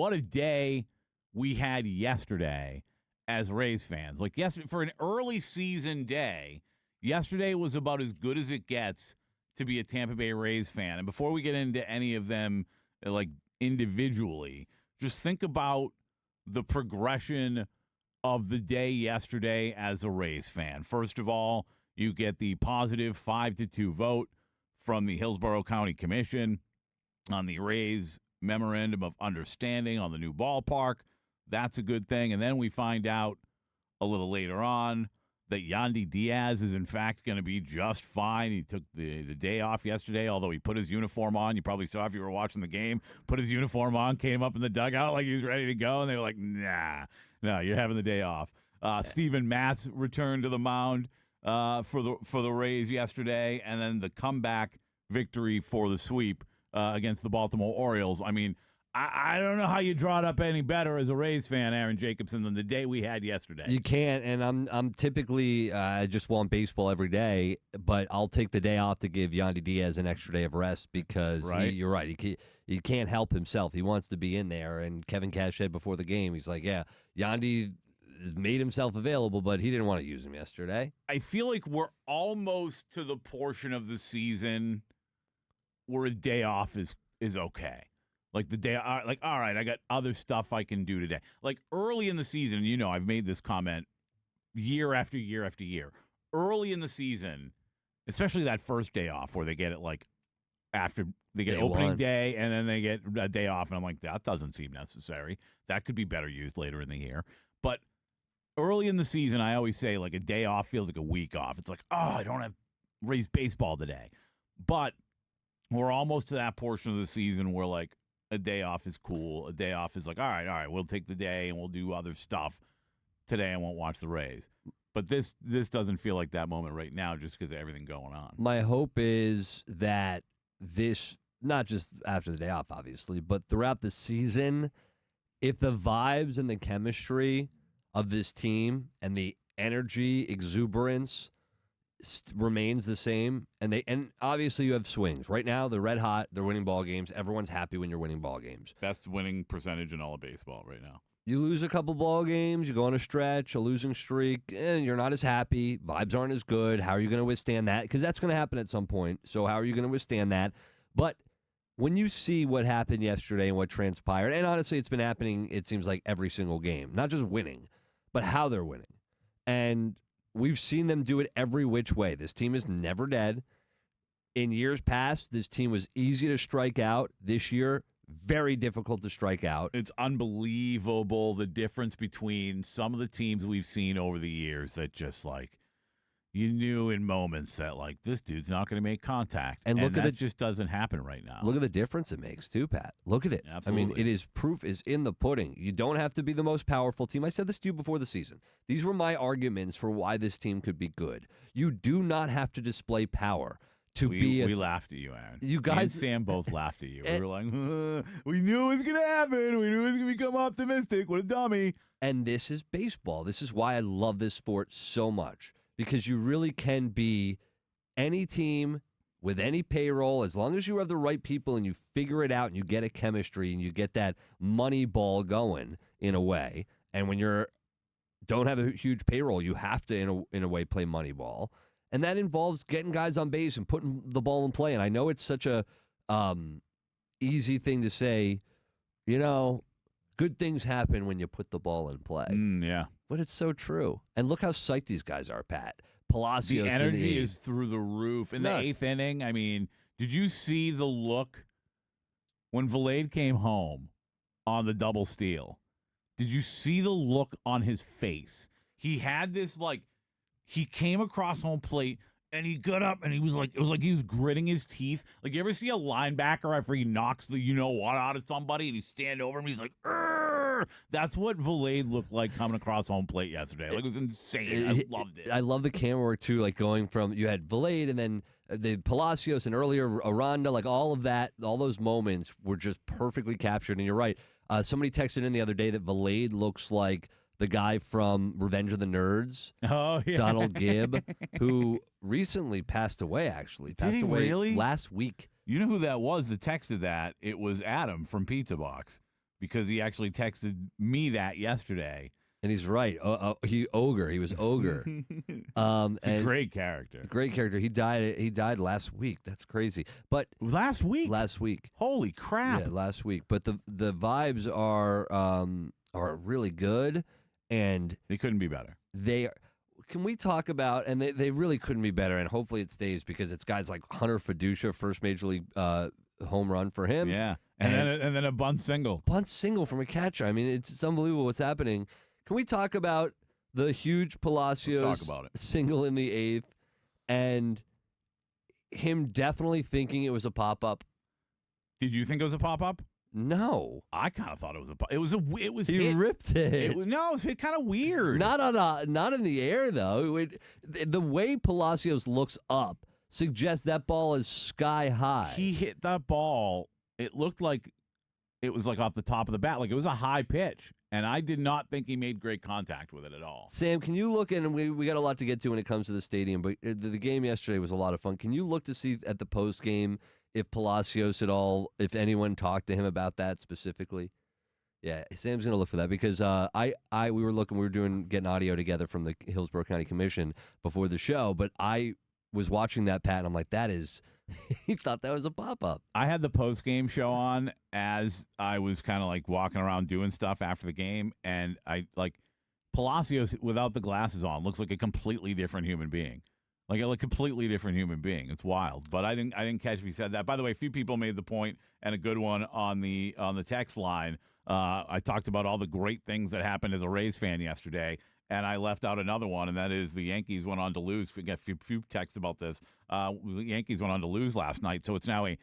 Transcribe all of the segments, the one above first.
what a day we had yesterday as Rays fans. Like, for an early season day, yesterday was about as good as it gets to be a Tampa Bay Rays fan. And before we get into any of them, like, individually, just think about the progression of the day yesterday as a Rays fan. First of all, you get the positive 5-2 vote from the Hillsborough County Commission on the Rays Memorandum of Understanding on the new ballpark. That's a good thing. And then we find out a little later on that Yandy Diaz is, in fact, going to be just fine. He took the day off yesterday, although he put his uniform on. You probably saw if you were watching the game, put his uniform on, came up in the dugout like he was ready to go, and they were like, nah, no, you're having the day off. Steven Matz returned to the mound for the Rays yesterday, and then the comeback victory for the sweep against the Baltimore Orioles. I mean, I don't know how you draw it up any better as a Rays fan, Aaron Jacobson, than the day we had yesterday. You can't, and I'm typically I just want baseball every day, but I'll take the day off to give Yandy Diaz an extra day of rest because you're right. He can't help himself. He wants to be in there, and Kevin Cash said before the game, he's like, yeah, Yandy has made himself available, but he didn't want to use him yesterday. I feel like we're almost to the portion of the season where a day off is okay. Like the day, like, all right, I got other stuff I can do today. Like early in the season, I've made this comment year after year after year. Early in the season, especially that first day off where they get it like after they get opening day and then they get a day off. And I'm like, that doesn't seem necessary. That could be better used later in the year. But early in the season, I always say like a day off feels like a week off. It's like, oh, I don't have Rays baseball today. But we're almost to that portion of the season where like, a day off is cool. A day off is like, all right, we'll take the day and we'll do other stuff. Today I won't watch the Rays. But this doesn't feel like that moment right now just because of everything going on. My hope is that this, not just after the day off, obviously, but throughout the season, if the vibes and the chemistry of this team and the energy, exuberance remains the same, and obviously you have swings. Right now, they're red hot. They're winning ball games. Everyone's happy when you're winning ball games. Best winning percentage in all of baseball right now. You lose a couple ball games, you go on a stretch, a losing streak, and you're not as happy. Vibes aren't as good. How are you going to withstand that? Because that's going to happen at some point. So how are you going to withstand that? But when you see what happened yesterday and what transpired, and honestly, it's been happening, it seems like every single game. Not just winning, but how they're winning. And we've seen them do it every which way. This team is never dead. In years past, this team was easy to strike out. This year, very difficult to strike out. It's unbelievable the difference between some of the teams we've seen over the years that just like you knew in moments that like this dude's not going to make contact. And that just doesn't happen right now. Look at the difference it makes too, Pat. Look at it. Absolutely. I mean, it is proof is in the pudding. You don't have to be the most powerful team. I said this to you before the season. These were my arguments for why this team could be good. You do not have to display power to be. We laughed at you, Aaron. You guys, me and Sam both laughed at you. We were like, we knew it was going to happen. We knew it was going to become optimistic. What a dummy. And this is baseball. This is why I love this sport so much. Because you really can be any team with any payroll, as long as you have the right people and you figure it out and you get a chemistry and you get that money ball going in a way. And when you don't have a huge payroll, you have to, in a way, play money ball. And that involves getting guys on base and putting the ball in play. And I know it's such a easy thing to say, good things happen when you put the ball in play. Yeah. But it's so true. And look how psyched these guys are, Pat. Palacios. The energy is through the roof. In the eighth inning, I mean, did you see the look when Vlade came home on the double steal? Did you see the look on his face? He had this, like, he came across home plate, and he got up, and he was like, it was like he was gritting his teeth. Like, you ever see a linebacker after he knocks the you-know-what out of somebody, and he stand over him, he's like, Urgh! That's what Vlade looked like coming across home plate yesterday. Like, it was insane. I loved it. I love the camera work, too, like, going from, you had Vlade, and then the Palacios, and earlier Aranda, like, all of that, all those moments were just perfectly captured, and you're right. Somebody texted in the other day that Vlade looks like the guy from Revenge of the Nerds, Donald Gibb, who recently passed away, actually. Did he really? Last week. You know who that was that texted that? It was Adam from Pizza Box. because he actually texted me that yesterday. And he's right. He was ogre. It's a great character. Great character. He died last week. That's crazy. But last week. Holy crap! Yeah, last week. But the vibes are really good, and they couldn't be better. Can we talk about? And they really couldn't be better. And hopefully it stays because it's guys like Hunter Fiducia, first major league home run for him. Yeah, and then a bunt single. Bunt single from a catcher. I mean, it's unbelievable what's happening. Can we talk about the huge Palacios single in the 8th and him definitely thinking it was a pop-up? Did you think it was a pop-up? No. I kind of thought it was a pop-up. It was He ripped it. No, it was kind of weird. Not in the air, though. The way Palacios looks up suggests that ball is sky high. He hit that ball. It looked like it was like off the top of the bat. Like it was a high pitch. And I did not think he made great contact with it at all. Sam, can you look in? And we got a lot to get to when it comes to the stadium, but the game yesterday was a lot of fun. Can you look to see at the post game if Palacios at all, if anyone talked to him about that specifically? Yeah, Sam's gonna look for that because we were getting audio together from the Hillsborough County Commission before the show, but I was watching that, Pat, and I'm like, that is. He thought that was a pop-up. I had the post-game show on as I was kind of like walking around doing stuff after the game, and I like Palacios without the glasses on looks like a completely different human being. Like a completely different human being. It's wild. But I didn't catch if he said that. By the way, a few people made the point, and a good one on the text line. I talked about all the great things that happened as a Rays fan yesterday. And I left out another one, and that is the Yankees went on to lose. We got a few texts about this. The Yankees went on to lose last night, so it's now a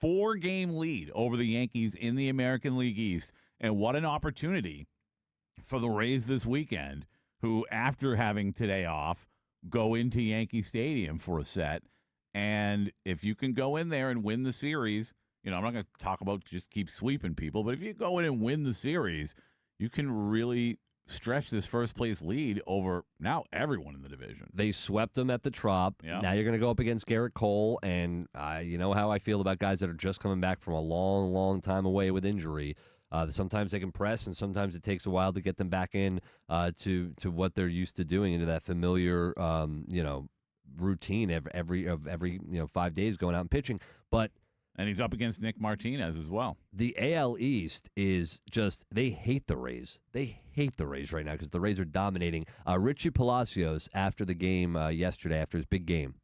4-game lead over the Yankees in the American League East. And what an opportunity for the Rays this weekend, who, after having today off, go into Yankee Stadium for a set. And if you can go in there and win the series, I'm not going to talk about just keep sweeping people, but if you go in and win the series, you can really stretch this first-place lead over now everyone in the division. They swept them at the Trop. Yeah. Now you're going to go up against Garrett Cole, and you know how I feel about guys that are just coming back from a long, long time away with injury. Sometimes they can press, and sometimes it takes a while to get them back in to what they're used to doing, into that familiar, routine every 5 days going out and pitching. And he's up against Nick Martinez as well. The AL East is just, they hate the Rays. They hate the Rays right now because the Rays are dominating. Richie Palacios, after the game yesterday, after his big game.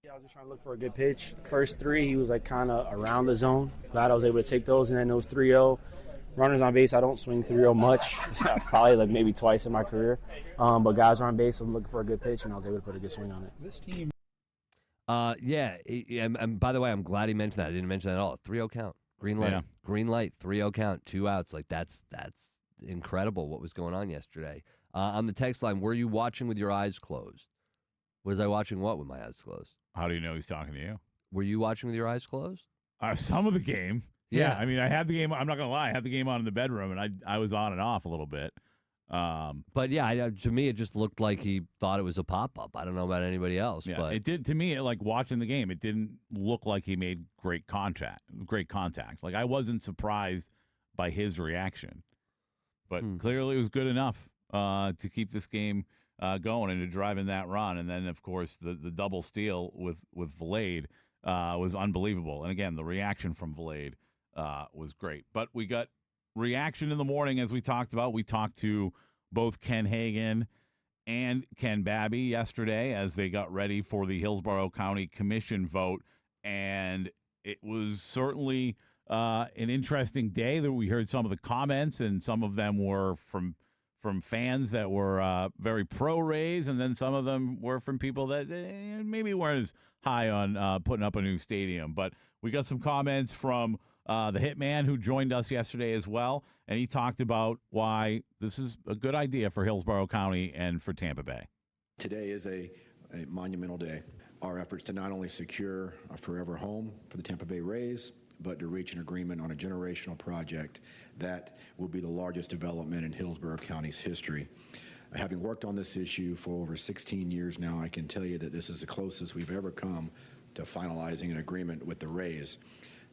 Yeah, I was just trying to look for a good pitch. First 3, he was like kind of around the zone. Glad I was able to take those. And then those 3-0. Runners on base, I don't swing 3-0 much. Probably like maybe twice in my career. But guys are on base, I'm looking for a good pitch, and I was able to put a good swing on it. This team. And by the way, I'm glad he mentioned that. I didn't mention that at all. 3-0 count, green light, green light, 3-0 count, 2 outs. Like that's incredible what was going on yesterday. On the text line, were you watching with your eyes closed? Was I watching what with my eyes closed? How do you know he's talking to you? Were you watching with your eyes closed? Some of the game. Yeah. I mean, I had the game. I'm not gonna lie. I had the game on in the bedroom, and I was on and off a little bit. But yeah, to me, it just looked like he thought it was a pop-up. I don't know about anybody else. Yeah, but it did to me. Like watching the game, it didn't look like he made great contact. Like I wasn't surprised by his reaction, but clearly it was good enough to keep this game going and to drive in that run. And then, of course, the double steal with Vlade was unbelievable. And again, the reaction from Vlade was great. But we got reaction in the morning, as we talked about. We talked to both Ken Hagan and Ken Babby yesterday as they got ready for the Hillsborough County Commission vote. And it was certainly an interesting day that we heard some of the comments, and some of them were from fans that were very pro-Rays, and then some of them were from people that maybe weren't as high on putting up a new stadium. But we got some comments from the Hitman, who joined us yesterday as well, and he talked about why this is a good idea for Hillsborough County and for Tampa Bay. Today is a monumental day. Our efforts to not only secure a forever home for the Tampa Bay Rays, but to reach an agreement on a generational project that will be the largest development in Hillsborough County's history. Having worked on this issue for over 16 years now, I can tell you that this is the closest we've ever come to finalizing an agreement with the Rays.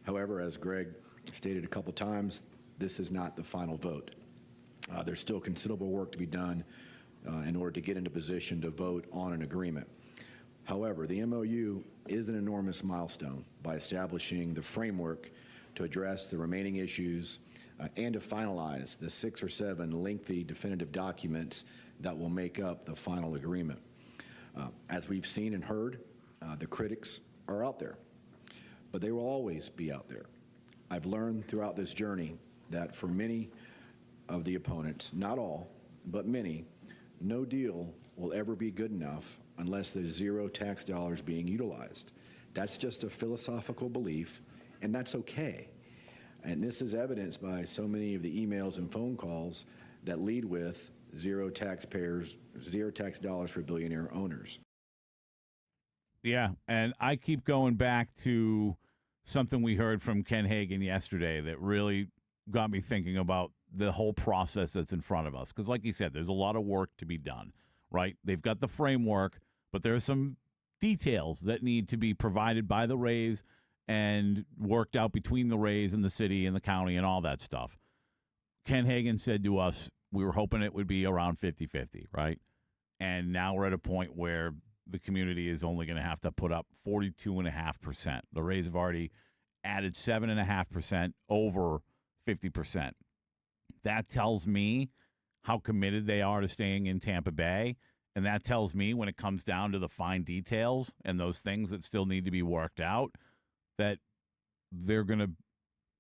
However, as Greg stated a couple times, this is not the final vote. There's still considerable work to be done in order to get into position to vote on an agreement. However, the MOU is an enormous milestone by establishing the framework to address the remaining issues and to finalize the 6 or 7 lengthy definitive documents that will make up the final agreement. As we've seen and heard, the critics are out there, but they will always be out there. I've learned throughout this journey that for many of the opponents, not all, but many, no deal will ever be good enough unless there's zero tax dollars being utilized. That's just a philosophical belief, and that's okay. And this is evidenced by so many of the emails and phone calls that lead with zero tax dollars for billionaire owners. Yeah, and I keep going back to something we heard from Ken Hagan yesterday that really got me thinking about the whole process that's in front of us. Because like you said, there's a lot of work to be done, right? They've got the framework, but there are some details that need to be provided by the Rays and worked out between the Rays and the city and the county and all that stuff. Ken Hagan said to us, we were hoping it would be around 50-50, right? And now we're at a point where the community is only going to have to put up 42.5%. The Rays have already added 7.5% over 50%. That tells me how committed they are to staying in Tampa Bay. And that tells me when it comes down to the fine details and those things that still need to be worked out, that they're going to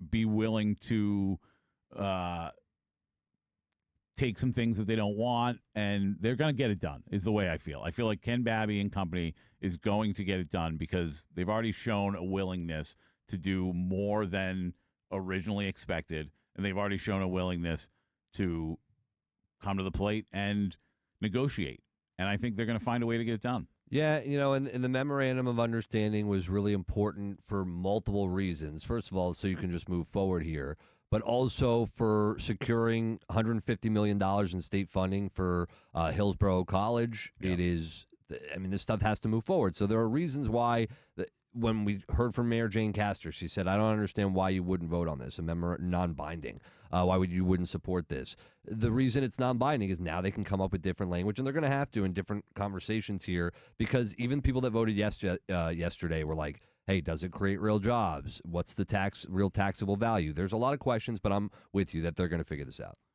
be willing to take some things that they don't want, and they're going to get it done, is the way I feel. I feel like Ken Babby and company is going to get it done because they've already shown a willingness to do more than originally expected, and they've already shown a willingness to come to the plate and negotiate. And I think they're going to find a way to get it done. Yeah, and the memorandum of understanding was really important for multiple reasons. First of all, so you can just move forward here, but also for securing $150 million in state funding for Hillsborough College. Yeah. This stuff has to move forward. So there are reasons why when we heard from Mayor Jane Castor, she said, I don't understand why you wouldn't vote on this, non-binding. Why you wouldn't support this? The reason it's non-binding is now they can come up with different language, and they're going to have to in different conversations here, because even people that voted yesterday were like, hey, does it create real jobs? What's the real taxable value? There's a lot of questions, but I'm with you that they're going to figure this out.